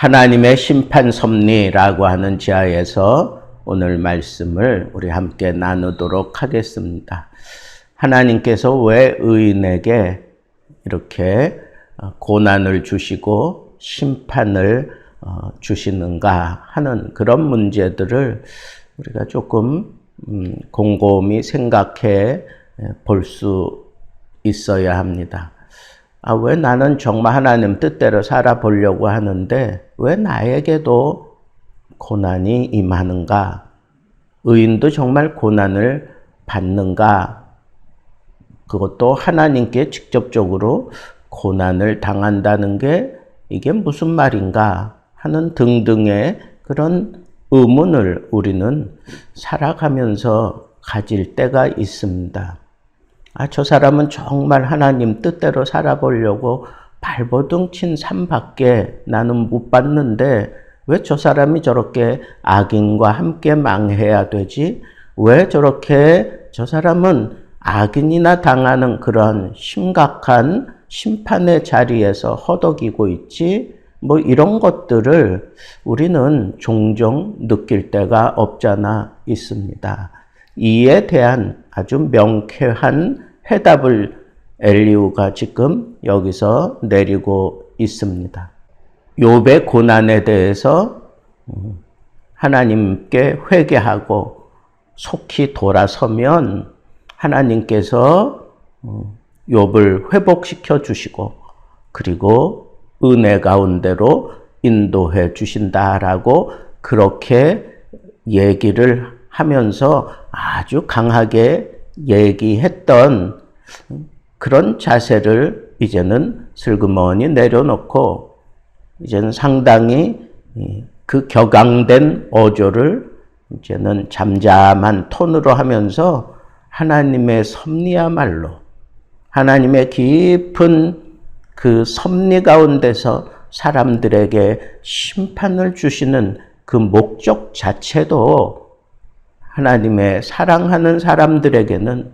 하나님의 심판 섭리라고 하는 지하에서 오늘 말씀을 우리 함께 나누도록 하겠습니다. 하나님께서 왜 의인에게 이렇게 고난을 주시고 심판을 주시는가 하는 그런 문제들을 우리가 조금 곰곰이 생각해 볼 수 있어야 합니다. 왜 나는 정말 하나님 뜻대로 살아보려고 하는데 왜 나에게도 고난이 임하는가? 의인도 정말 고난을 받는가? 그것도 하나님께 직접적으로 고난을 당한다는 게 이게 무슨 말인가 하는 등등의 그런 의문을 우리는 살아가면서 가질 때가 있습니다. 저 사람은 정말 하나님 뜻대로 살아보려고 발버둥 친 삶밖에 나는 못 봤는데 왜 저 사람이 저렇게 악인과 함께 망해야 되지? 왜 저렇게 저 사람은 악인이나 당하는 그런 심각한 심판의 자리에서 허덕이고 있지? 이런 것들을 우리는 종종 느낄 때가 없잖아 있습니다. 이에 대한 아주 명쾌한 해답을 엘리후가 지금 여기서 내리고 있습니다. 욥의 고난에 대해서 하나님께 회개하고 속히 돌아서면 하나님께서 욥을 회복시켜 주시고 그리고 은혜 가운데로 인도해 주신다라고 그렇게 얘기를 하면서 아주 강하게 얘기했던 그런 자세를 이제는 슬그머니 내려놓고 이제는 상당히 그 격앙된 어조를 이제는 잠잠한 톤으로 하면서 하나님의 섭리야말로 하나님의 깊은 그 섭리 가운데서 사람들에게 심판을 주시는 그 목적 자체도 하나님의 사랑하는 사람들에게는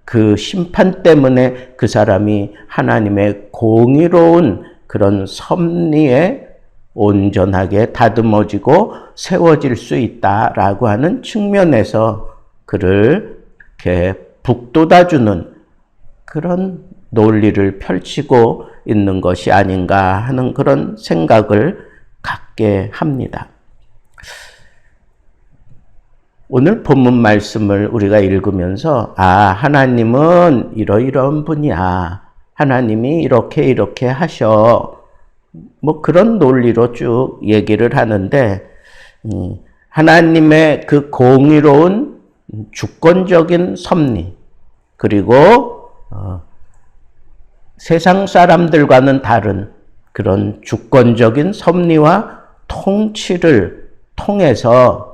그 심판 때문에 그 사람이 하나님의 공의로운 그런 섭리에 온전하게 다듬어지고 세워질 수 있다라고 하는 측면에서 그를 이렇게 북돋아주는 그런 논리를 펼치고 있는 것이 아닌가 하는 그런 생각을 갖게 합니다. 오늘 본문 말씀을 우리가 읽으면서 하나님은 이러이러한 분이야. 하나님이 이렇게 하셔. 그런 논리로 쭉 얘기를 하는데 하나님의 그 공의로운 주권적인 섭리 그리고 세상 사람들과는 다른 그런 주권적인 섭리와 통치를 통해서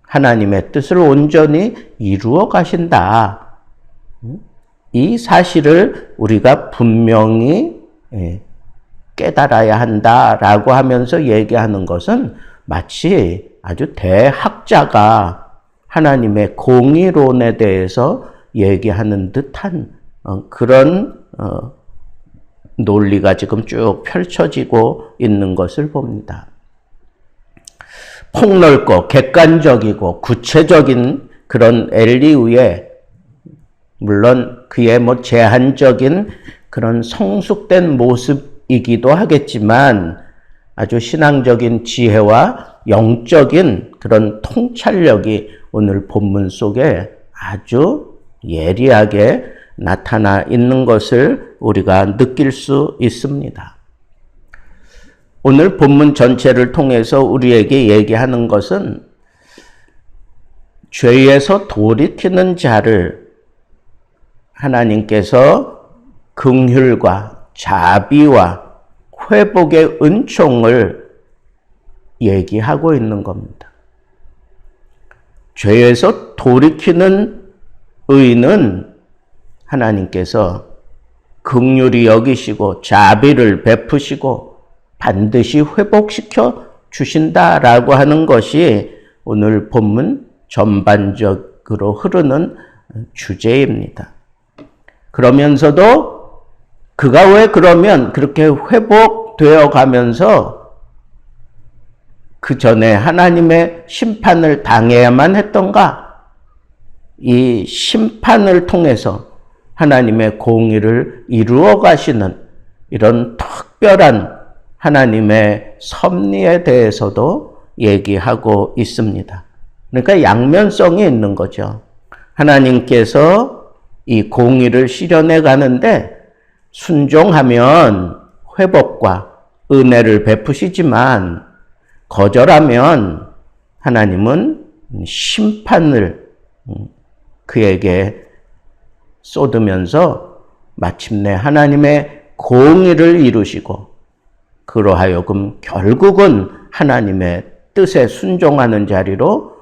하나님의 뜻을 온전히 이루어 가신다. 이 사실을 우리가 분명히 깨달아야 한다라고 하면서 얘기하는 것은 마치 아주 대학자가 하나님의 공의론에 대해서 얘기하는 듯한 그런 논리가 지금 쭉 펼쳐지고 있는 것을 봅니다. 폭넓고 객관적이고 구체적인 그런 엘리후의 물론 그의 제한적인 그런 성숙된 모습이기도 하겠지만 아주 신앙적인 지혜와 영적인 그런 통찰력이 오늘 본문 속에 아주 예리하게 나타나 있는 것을 우리가 느낄 수 있습니다. 오늘 본문 전체를 통해서 우리에게 얘기하는 것은 죄에서 돌이키는 자를 하나님께서 긍휼과 자비와 회복의 은총을 얘기하고 있는 겁니다. 죄에서 돌이키는 의인은 하나님께서 긍휼히 여기시고 자비를 베푸시고 반드시 회복시켜 주신다라고 하는 것이 오늘 본문 전반적으로 흐르는 주제입니다. 그러면서도 그가 왜 그러면 그렇게 회복되는 되어 가면서 그 전에 하나님의 심판을 당해야만 했던가? 이 심판을 통해서 하나님의 공의를 이루어 가시는 이런 특별한 하나님의 섭리에 대해서도 얘기하고 있습니다. 그러니까 양면성이 있는 거죠. 하나님께서 이 공의를 실현해 가는데 순종하면 회복과 은혜를 베푸시지만 거절하면 하나님은 심판을 그에게 쏟으면서 마침내 하나님의 공의를 이루시고 그로 하여금 결국은 하나님의 뜻에 순종하는 자리로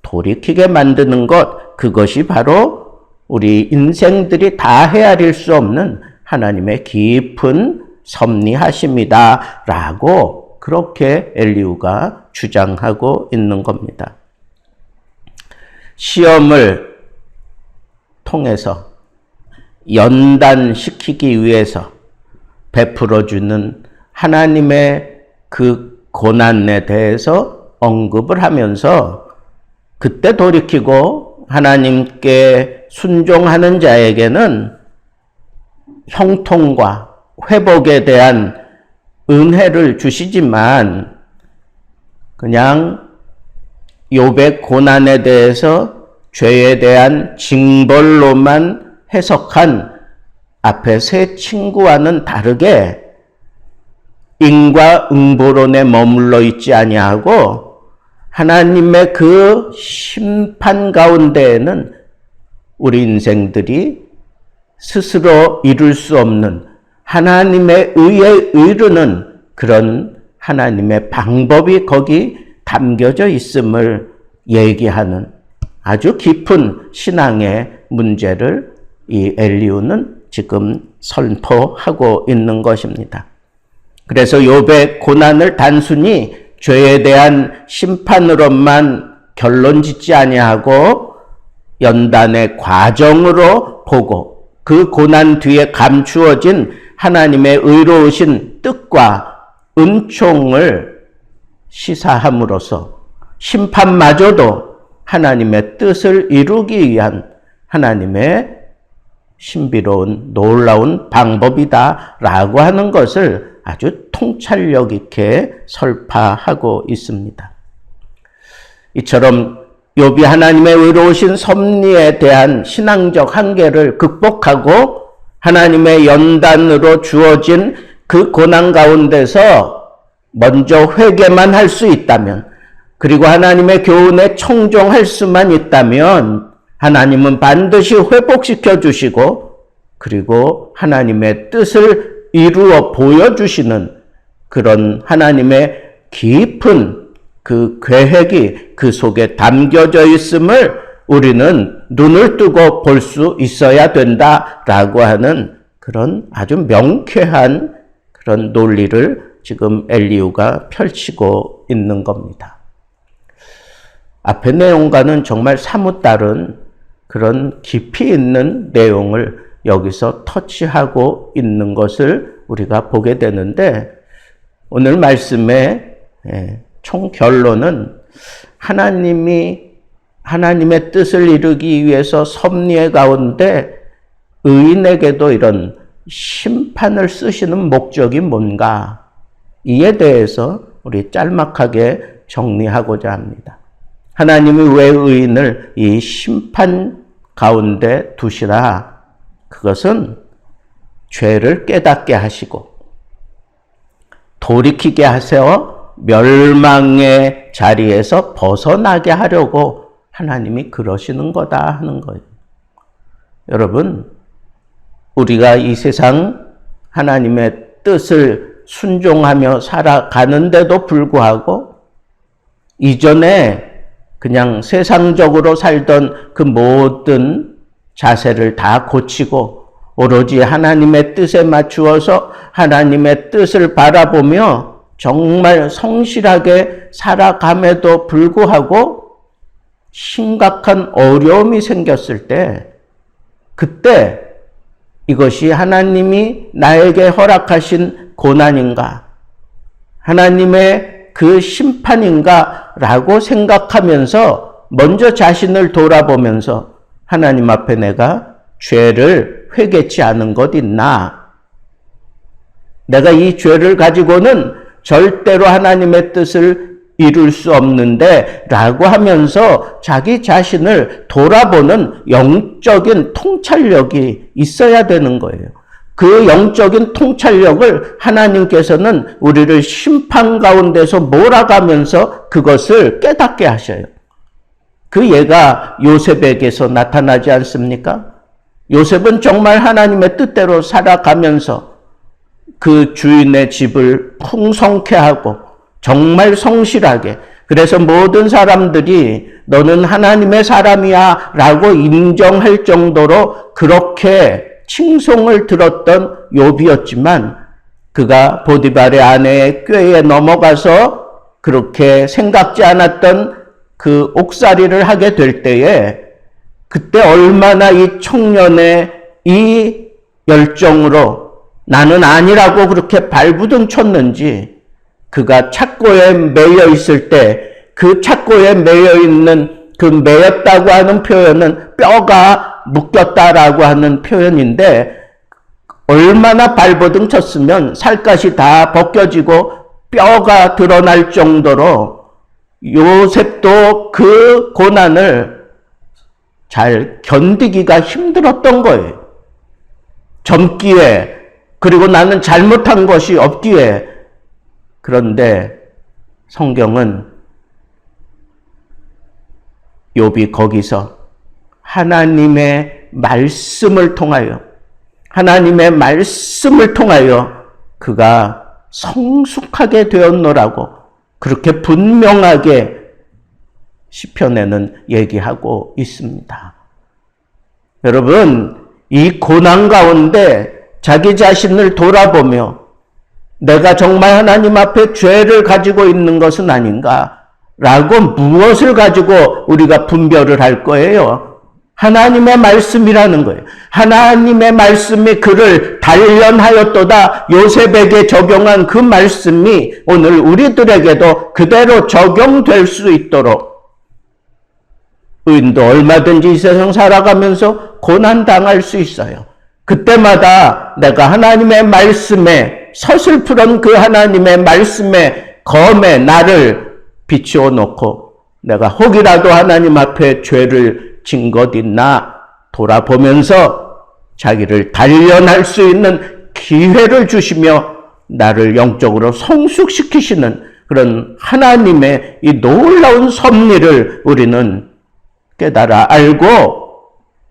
돌이키게 만드는 것, 그것이 바로 우리 인생들이 다 헤아릴 수 없는 하나님의 깊은 섭리하심이다 라고 그렇게 엘리후가 주장하고 있는 겁니다. 시험을 통해서 연단시키기 위해서 베풀어주는 하나님의 그 고난에 대해서 언급을 하면서 그때 돌이키고 하나님께 순종하는 자에게는 형통과 회복에 대한 은혜를 주시지만 그냥 욥의 고난에 대해서 죄에 대한 징벌로만 해석한 앞에 세 친구와는 다르게 인과응보론에 머물러 있지 아니하고 하나님의 그 심판 가운데에는 우리 인생들이 스스로 이룰 수 없는 하나님의 의에 이르는 그런 하나님의 방법이 거기 담겨져 있음을 얘기하는 아주 깊은 신앙의 문제를 이 엘리후는 지금 선포하고 있는 것입니다. 그래서 욥의 고난을 단순히 죄에 대한 심판으로만 결론 짓지 아니하고 연단의 과정으로 보고 그 고난 뒤에 감추어진 하나님의 의로우신 뜻과 은총을 시사함으로써 심판마저도 하나님의 뜻을 이루기 위한 하나님의 신비로운 놀라운 방법이다라고 하는 것을 아주 통찰력 있게 설파하고 있습니다. 이처럼 욥이 하나님의 의로우신 섭리에 대한 신앙적 한계를 극복하고 하나님의 연단으로 주어진 그 고난 가운데서 먼저 회개만 할 수 있다면, 그리고 하나님의 교훈에 청종할 수만 있다면 하나님은 반드시 회복시켜 주시고 그리고 하나님의 뜻을 이루어 보여주시는 그런 하나님의 깊은 그 계획이 그 속에 담겨져 있음을 우리는 눈을 뜨고 볼 수 있어야 된다라고 하는 그런 아주 명쾌한 그런 논리를 지금 엘리후가 펼치고 있는 겁니다. 앞의 내용과는 정말 사뭇 다른 그런 깊이 있는 내용을 여기서 터치하고 있는 것을 우리가 보게 되는데, 오늘 말씀의 총 결론은 하나님이 하나님의 뜻을 이루기 위해서 섭리의 가운데 의인에게도 이런 심판을 쓰시는 목적이 뭔가, 이에 대해서 우리 짤막하게 정리하고자 합니다. 하나님이 왜 의인을 이 심판 가운데 두시라? 그것은 죄를 깨닫게 하시고 돌이키게 하세요 멸망의 자리에서 벗어나게 하려고 하나님이 그러시는 거다 하는 거예요. 여러분, 우리가 이 세상 하나님의 뜻을 순종하며 살아가는데도 불구하고 이전에 그냥 세상적으로 살던 그 모든 자세를 다 고치고 오로지 하나님의 뜻에 맞추어서 하나님의 뜻을 바라보며 정말 성실하게 살아감에도 불구하고 심각한 어려움이 생겼을 때, 그때 이것이 하나님이 나에게 허락하신 고난인가? 하나님의 그 심판인가라고 생각하면서 먼저 자신을 돌아보면서 하나님 앞에 내가 죄를 회개치 않은 것 있나? 내가 이 죄를 가지고는 절대로 하나님의 뜻을 이룰 수 없는데 라고 하면서 자기 자신을 돌아보는 영적인 통찰력이 있어야 되는 거예요. 그 영적인 통찰력을 하나님께서는 우리를 심판 가운데서 몰아가면서 그것을 깨닫게 하셔요. 그 예가 요셉에게서 나타나지 않습니까? 요셉은 정말 하나님의 뜻대로 살아가면서 그 주인의 집을 풍성케 하고 정말 성실하게, 그래서 모든 사람들이 너는 하나님의 사람이야 라고 인정할 정도로 그렇게 칭송을 들었던 욥이었지만, 그가 보디발의 아내의 꾀에 넘어가서 그렇게 생각지 않았던 그 옥살이를 하게 될 때에 그때 얼마나 이 청년의 이 열정으로 나는 아니라고 그렇게 발부둥 쳤는지, 그가 착고에 매여 있을 때 그 착고에 매여 있는 그 매였다고 하는 표현은 뼈가 묶였다라고 하는 표현인데, 얼마나 발버둥 쳤으면 살갗이 다 벗겨지고 뼈가 드러날 정도로 요셉도 그 고난을 잘 견디기가 힘들었던 거예요. 젊기에, 그리고 나는 잘못한 것이 없기에. 그런데 성경은 욥이 거기서 하나님의 말씀을 통하여 그가 성숙하게 되었노라고 그렇게 분명하게 시편에는 얘기하고 있습니다. 여러분, 이 고난 가운데 자기 자신을 돌아보며 내가 정말 하나님 앞에 죄를 가지고 있는 것은 아닌가? 라고 무엇을 가지고 우리가 분별을 할 거예요? 하나님의 말씀이라는 거예요. 하나님의 말씀이 그를 단련하였도다. 요셉에게 적용한 그 말씀이 오늘 우리들에게도 그대로 적용될 수 있도록, 의인도 얼마든지 이 세상 살아가면서 고난당할 수 있어요. 그때마다 내가 하나님의 말씀에, 서슬프런 그 하나님의 말씀의 검에 나를 비추어 놓고 내가 혹이라도 하나님 앞에 죄를 진 것 있나 돌아보면서 자기를 단련할 수 있는 기회를 주시며 나를 영적으로 성숙시키시는 그런 하나님의 이 놀라운 섭리를 우리는 깨달아 알고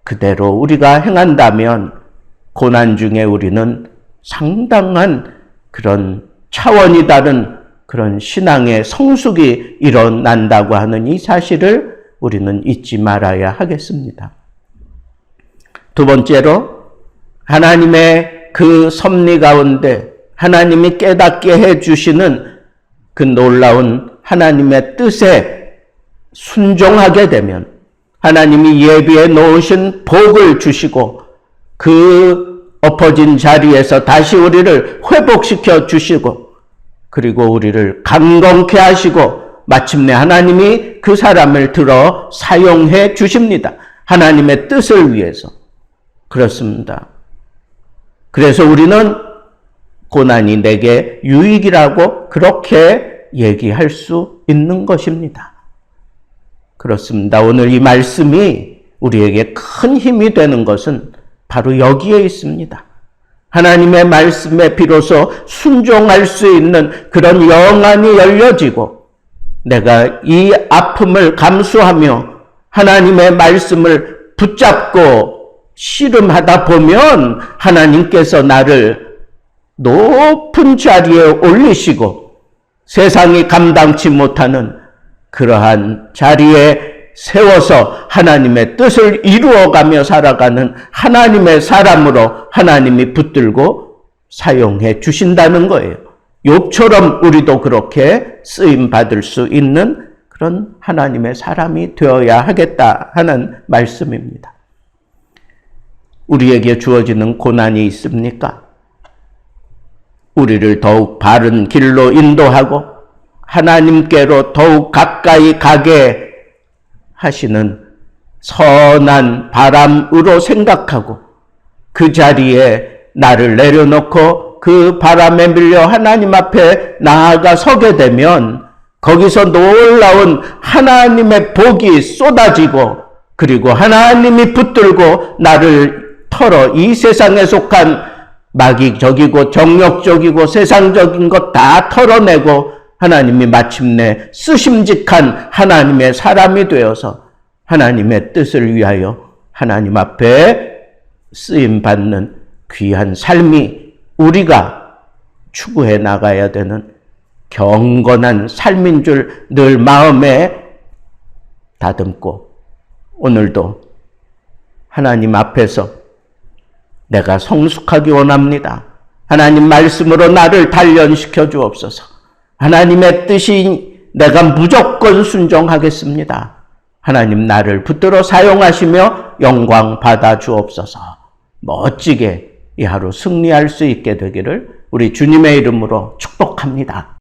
그대로 우리가 행한다면 고난 중에 우리는 상당한 그런 차원이 다른 그런 신앙의 성숙이 일어난다고 하는 이 사실을 우리는 잊지 말아야 하겠습니다. 두 번째로, 하나님의 그 섭리 가운데 하나님이 깨닫게 해주시는 그 놀라운 하나님의 뜻에 순종하게 되면 하나님이 예비해 놓으신 복을 주시고 그 엎어진 자리에서 다시 우리를 회복시켜 주시고, 그리고 우리를 강건케 하시고 마침내 하나님이 그 사람을 들어 사용해 주십니다. 하나님의 뜻을 위해서. 그렇습니다. 그래서 우리는 고난이 내게 유익이라고 그렇게 얘기할 수 있는 것입니다. 그렇습니다. 오늘 이 말씀이 우리에게 큰 힘이 되는 것은 바로 여기에 있습니다. 하나님의 말씀에 비로소 순종할 수 있는 그런 영안이 열려지고, 내가 이 아픔을 감수하며 하나님의 말씀을 붙잡고 씨름하다 보면 하나님께서 나를 높은 자리에 올리시고 세상이 감당치 못하는 그러한 자리에 세워서 하나님의 뜻을 이루어가며 살아가는 하나님의 사람으로 하나님이 붙들고 사용해 주신다는 거예요. 욥처럼 우리도 그렇게 쓰임받을 수 있는 그런 하나님의 사람이 되어야 하겠다 하는 말씀입니다. 우리에게 주어지는 고난이 있습니까? 우리를 더욱 바른 길로 인도하고 하나님께로 더욱 가까이 가게 하시는 선한 바람으로 생각하고 그 자리에 나를 내려놓고 그 바람에 밀려 하나님 앞에 나아가 서게 되면 거기서 놀라운 하나님의 복이 쏟아지고 그리고 하나님이 붙들고 나를 털어 이 세상에 속한 마귀적이고 정욕적이고 세상적인 것 다 털어내고 하나님이 마침내 쓰심직한 하나님의 사람이 되어서 하나님의 뜻을 위하여 하나님 앞에 쓰임받는 귀한 삶이 우리가 추구해 나가야 되는 경건한 삶인 줄 늘 마음에 다듬고 오늘도 하나님 앞에서 내가 성숙하기 원합니다. 하나님 말씀으로 나를 단련시켜 주옵소서. 하나님의 뜻이 내가 무조건 순종하겠습니다. 하나님 나를 붙들어 사용하시며 영광 받아 주옵소서. 멋지게 이 하루 승리할 수 있게 되기를 우리 주님의 이름으로 축복합니다.